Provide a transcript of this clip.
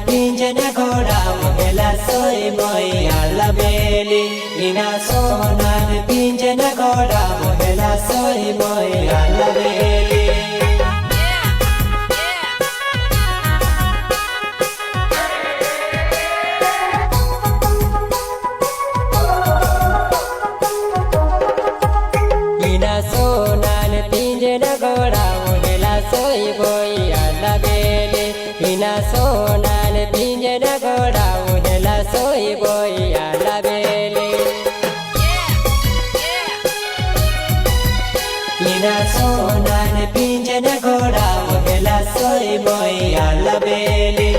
पिंजन घोड़ा मोहेला सोई मैया लबेली लीना सोनान पिंजन घोड़ा मोहेला सोई मैया लबेली लीना सोनान पिंजन घोड़ा मोहेला सोई मैया लबेली लीना सोनान पिंजन घोड़ा मोहेला सोई मैया लबेली लीना सोनान पिंजन घोड़ा मोहेला सोई मैया लबेली